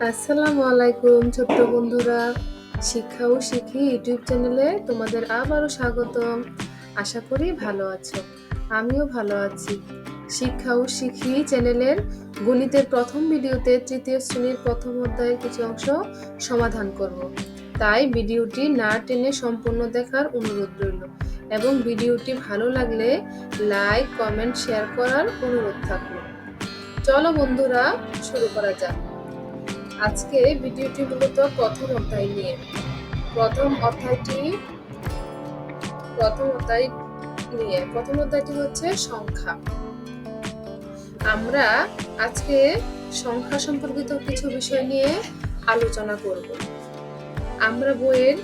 আসসালামু আলাইকুম ছোট্ট বন্ধুরা, শিক্ষা ও শিখি ইউটিউব চ্যানেলে তোমাদের আবারও স্বাগতম। আশা করি ভালো আছো, আমিও ভালো আছি। শিক্ষা ও শিখি চ্যানেলের গণিতের প্রথম ভিডিওতে তৃতীয় শ্রেণীর প্রথম অধ্যায়ের কিছু অংশ সমাধান করব। তাই ভিডিওটি না টেনে সম্পূর্ণ দেখার অনুরোধ রইল এবং ভিডিওটি ভালো লাগলে লাইক, কমেন্ট, শেয়ার করার অনুরোধ থাকলো। চলো বন্ধুরা, শুরু করা যাক। আজকে ভিডিওটি মূলত প্রথম অধ্যায় নিয়ে। প্রথম অধ্যায়টি হচ্ছে সংখ্যা। আমরা আজকে সংখ্যা সম্পর্কিত কিছু বিষয় নিয়ে আলোচনা করব। আমরা বইয়ের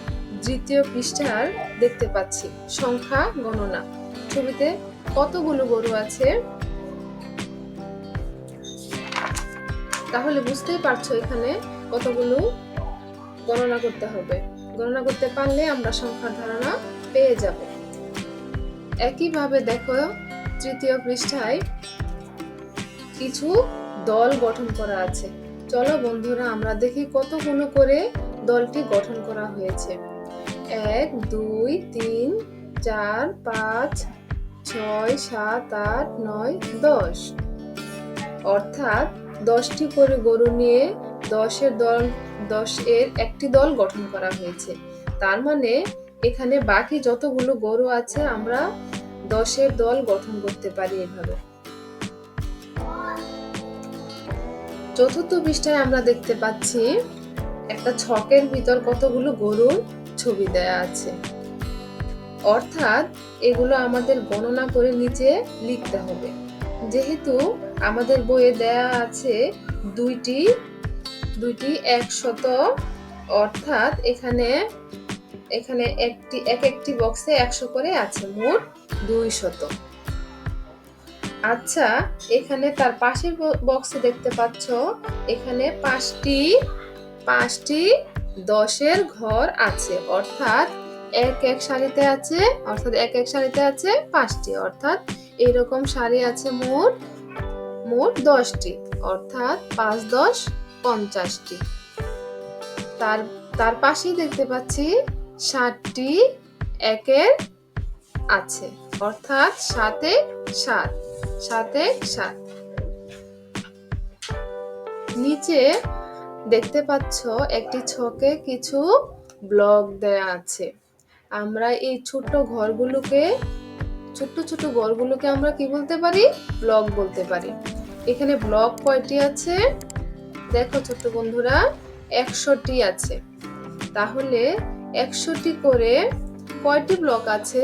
দ্বিতীয় পৃষ্ঠার দেখতে পাচ্ছি সংখ্যা গণনা। ছবিতে কতগুলো গরু আছে তাহলে বুঝতেই পারছো এখানে কতগুলো গণনা করতে হবে। গণনা করতে পারলে আমরা সংখ্যার ধারণা পেয়ে যাব। একইভাবে দেখো, তৃতীয় পৃষ্ঠায় কিছু দল গঠন করা আছে। চলো বন্ধুরা, আমরা দেখি কতগুলো করে দলটি গঠন করা হয়েছে। 1 2 3 4 5 6 7 8 9 10, অর্থাৎ 10টি করে গরু নিয়ে 10 এর একটি দল গঠন করা হয়েছে। তার মানে এখানে বাকি যতগুলো গরু আছে আমরা 10 দল গঠন করতে পারি এভাবে। চতুর্থ পৃষ্ঠায় আমরা দেখতে পাচ্ছি একটা ছকের ভিতর কতগুলো গরুর ছবি দেয়া আছে, অর্থাৎ এগুলো আমাদের গণনা করে নিচে লিখতে হবে। যেহেতু আমাদের বইয়ে দেয়া আছে দুইটি 100, অর্থাৎ এখানে একটি বক্সে 100 করে আছে, মোট 200। আচ্ছা, এখানে তার পাশের বক্সে দেখতে পাচ্ছ এখানে পাঁচটি 10-এর ঘর আছে, অর্থাৎ এক এক সারিতে আছে 5টি, অর্থাৎ এরকম সারি আছে মোট 10টি, অর্থাৎ 5 10 50টি। তার পাশেই দেখতে পাচ্ছি 60টি একের আছে, অর্থাৎ 7 7। নিচে দেখতে পাচ্ছ একটি ছকে কিছু ব্লক দেয়া আছে। আমরা এই ছোট ঘরগুলোকে আমরা কি বলতে পারি? ব্লক বলতে পারি। এখানে ব্লক কয়টি আছে দেখো ছোট্ট বন্ধুরা, 100টি আছে। তাহলে 100টি করে কয়টি ব্লক আছে?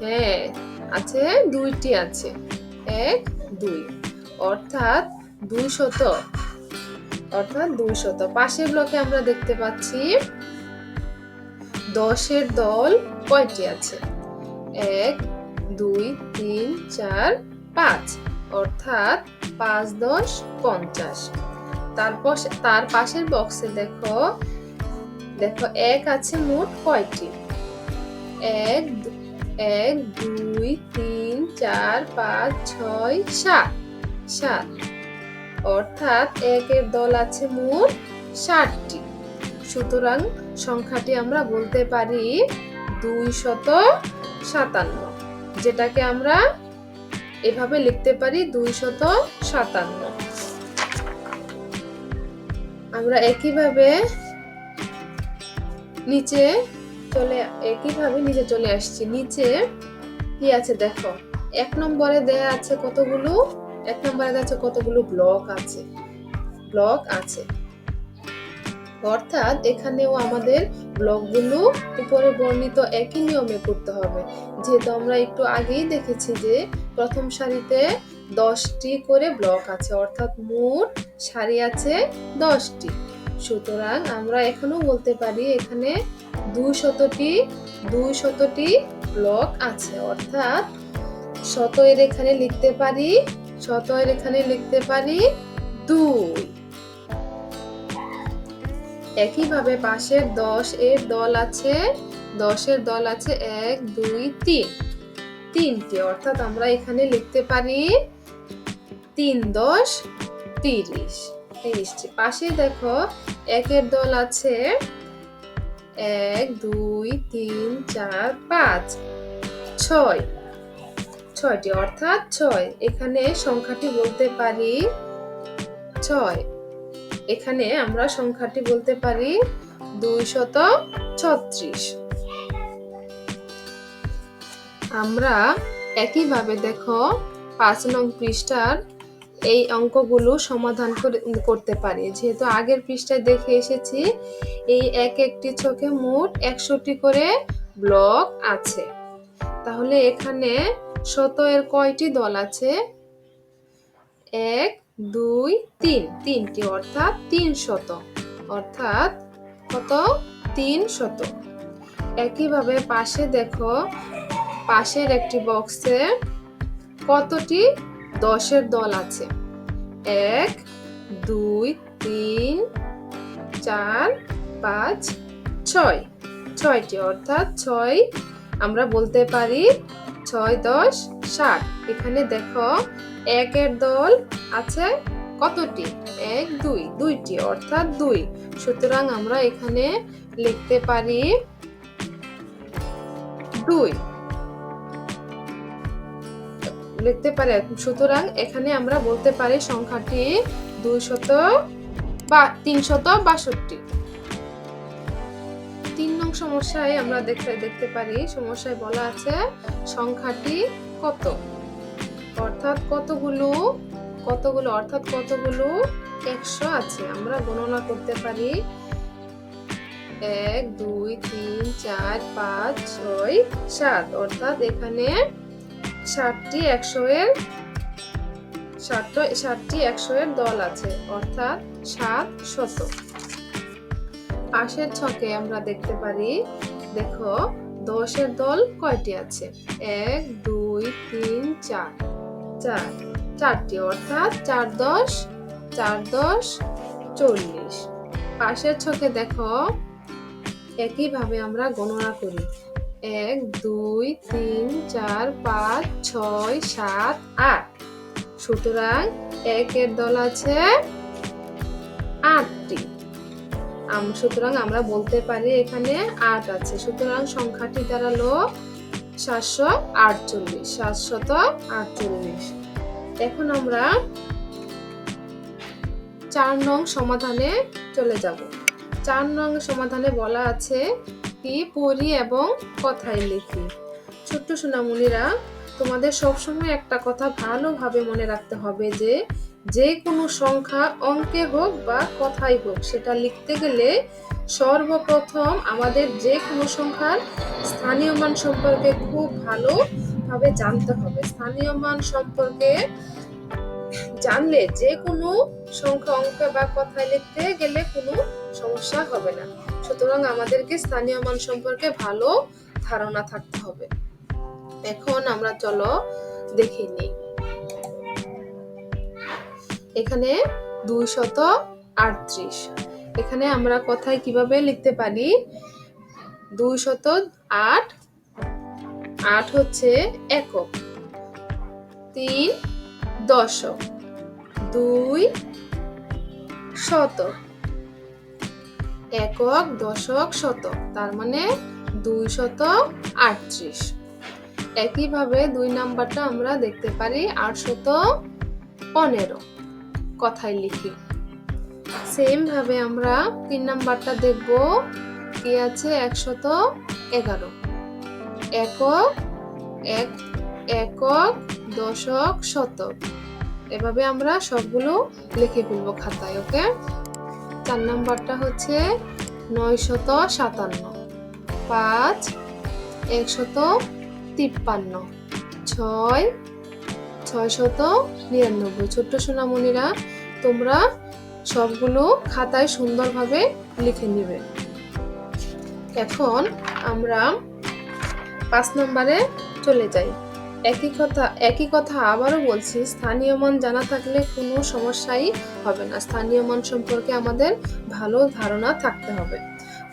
হ্যাঁ, আছে 2টি আছে, 1 2, অর্থাৎ 200। পাশের ব্লকে আমরা দেখতে পাচ্ছি 10-এর দল কয়টি আছে? 1 2 3 4 5, অর্থাৎ 5 10 50। তার পাশের বক্সে দেখো 1 আছে মোট কয়টি? 1 2 3 4 5 6 7, অর্থাৎ 1-এর দল আছে মোট 60টি। সুতরাং সংখ্যাটি আমরা বলতে পারি 257, যেটাকে আমরা এভাবে লিখতে পারি 257। আমরা একইভাবে নিচে চলে আসছি। নিচে কি আছে দেখো, 1 নম্বরে দেয়া আছে কতগুলো ব্লক আছে, অর্থাৎ এখানেও আমাদের ব্লকগুলো উপরে বর্ণিত একই নিয়মে করতে হবে। যেহেতু আমরা একটু আগেই দেখেছি যে প্রথম সারিতে 10টি করে ব্লক আছে, অর্থাৎ মোট সারি আছে 10টি। সুতরাং আমরা এখানেও বলতে পারি এখানে 200টি ব্লক আছে, অর্থাৎ 100 এর এখানে লিখতে পারি 2। একইভাবে পাশের 10-এর দল আছে 1 2 3টি, অর্থাৎ আমরা এখানে লিখতে পারি 3 10 30। 30টি। পাশে দেখো একের দল আছে 1 2 3 4 5 6, 6টি অর্থাৎ 6। এখানে সংখ্যাটি বলতে পারি 6। এখানে আমরা সংখ্যাটি বলতে পারি 236। আমরা একইভাবে দেখো 5 নং পৃষ্ঠার এই অঙ্কগুলো সমাধান করতে পারি। যেহেতু আগের পৃষ্ঠায় দেখে এসেছি এই একটি ছকে মোট 100টি করে ব্লক আছে। তাহলে এখানে শত এর কয়টি দল আছে? 1 2 3, 3টি অর্থাৎ 300। অর্থাৎ কত? 300। একইভাবে পাশে দেখো পাশের একটি বক্সে কতটি 10-এর দল আছে? 1 2 3 4 5 6, 6টি অর্থাৎ 6। আমরা বলতে পারি 6 10 60। এখানে দেখো 1-এর দল আছে কতটি? 1 2, 2টি অর্থাৎ 2। সুতরাং আমরা এখানে লিখতে পারি 2 লিখতে পারি। সুতরাং এখানে আমরা বলতে পারি সংখ্যাটি 362। 3 নং সমস্যায় আমরা দেখতে পারি, সমস্যায় বলা আছে সংখ্যাটি কত, অর্থাৎ কতগুলো অর্থাৎ কতগুলো 100 আছে। আমরা গণনা করতে পারি 1 2 3 4 5 6 7, অর্থাৎ এখানে 60টি 100 এর দল আছে, অর্থাৎ 700। পাশের ছকে আমরা দেখতে পারি, দেখো 10-এর দল কয়টি আছে? 1 2 3 4, 4টি অর্থাৎ 4 10 40। পাশের ছকে দেখো একইভাবে আমরা গণনা করি 1 2 3 4 5 6 7 8। সুতরাং 1-এর দল আছে 8টি। সুতরাং আমরা বলতে পারি এখানে 8 আছে। সুতরাং সংখ্যাটি দাঁড়ালো 748। এখন আমরা 4 নং সমাধানে চলে যাব। 4 নং সমাধানে বলা আছে কি পড়ি এবং কথায় লিখি। ছোট্ট সোনামণিরা, তোমাদের সবসময় একটা কথা ভালোভাবে মনে রাখতে হবে যে কোনো সংখ্যা অঙ্কে হোক বা কথায় হোক, সেটা লিখতে গেলে সর্বপ্রথম আমাদের যে কোনো সংখ্যার স্থানীয় মান সম্পর্কে খুব ভালোভাবে জানতে হবে। স্থানীয় মান সম্পর্কে জানলে যে কোনো সংখ্যা অঙ্কে বা কথায় লিখতে গেলে কোনো সমস্যা হবে না। সুতরাং আমাদেরকে স্থানীয় মান সম্পর্কে ভালো ধারণা থাকতে হবে। এখন আমরা চলো দেখে নিই। এখানে 238। এখানে আমরা কথায় কিভাবে লিখতে পারি? 208, 8 হচ্ছে একক, 3 দশক, 2 শতক, একক দশক শতক, তার মানে 238। একইভাবে 2 নাম্বারটা আমরা দেখতে পারি 815 কথায় লিখি। সেম ভাবে আমরা 3 নাম্বারটা দেখব কি আছে 111 একক দশক শতক। এভাবে আমরা সবগুলো লিখে ফেলবো খাতায়। ওকে। 4 নাম্বারটা হচ্ছে 957, 5 153, 6 699। ছোট্ট সোনামণিরা, তোমরা সবগুলো খাতায় সুন্দরভাবে লিখে নিবে। এখন আমরা 5 নম্বরে চলে যাই। একই কথা আবারও বলছি, স্থানীয় মান জানা থাকলে কোনো সমস্যাই হবে না। স্থানীয় মান সম্পর্কে আমাদের ভালো ধারণা থাকতে হবে।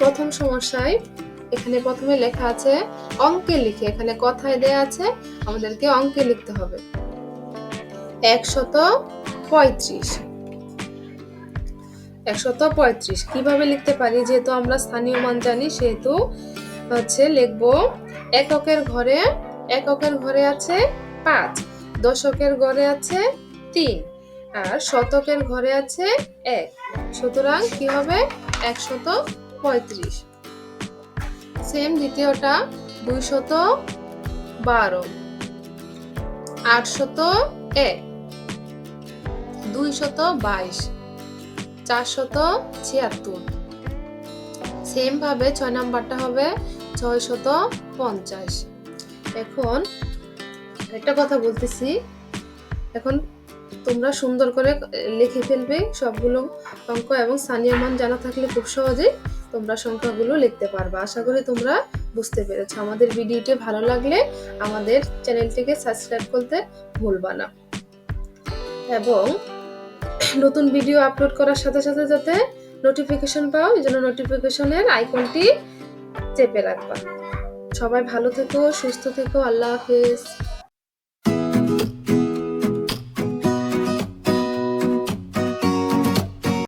প্রথম সমস্যায় এখানে প্রথমে লেখা আছে অঙ্কে লিখে, এখানে কথায় দেয়া আছে আমাদেরকে অঙ্কে লিখতে হবে। 135। 135 কিভাবে লিখতে পারি, যেহেতু আমরা স্থানীয় মান জানি সেহেতু লিখবো এককের ঘরে আছে 5, দশকের ঘরে আছে 3 আর শতকের ঘরে আছে 1, সুতরাং কি হবে 135। সেম দ্বিতীয়টা 212, 801, 222, 476। সেম ভাবে 6 নাম্বারটা হবে 650। এখন একটা কথা বলতেছি, এখন তোমরা সুন্দর করে লিখে ফেলবে সবগুলো অঙ্ক, এবং স্থানীয় মান জানা থাকলে খুব সহজেই তোমরা সংখ্যাগুলো লিখতে পারবে। আশা করি তোমরা বুঝতে পেরেছো। আমাদের ভিডিওটি ভালো লাগলে আমাদের চ্যানেলটিকে সাবস্ক্রাইব করতে ভুলবা না, এবং নতুন ভিডিও আপলোড করার সাথে সাথে যাতে নোটিফিকেশন পাও, এই জন্য নোটিফিকেশনের আইকনটি চেপে রাখবা। সবাই ভালো থেকো, সুস্থ থেকো। আল্লাহ হাফেজ।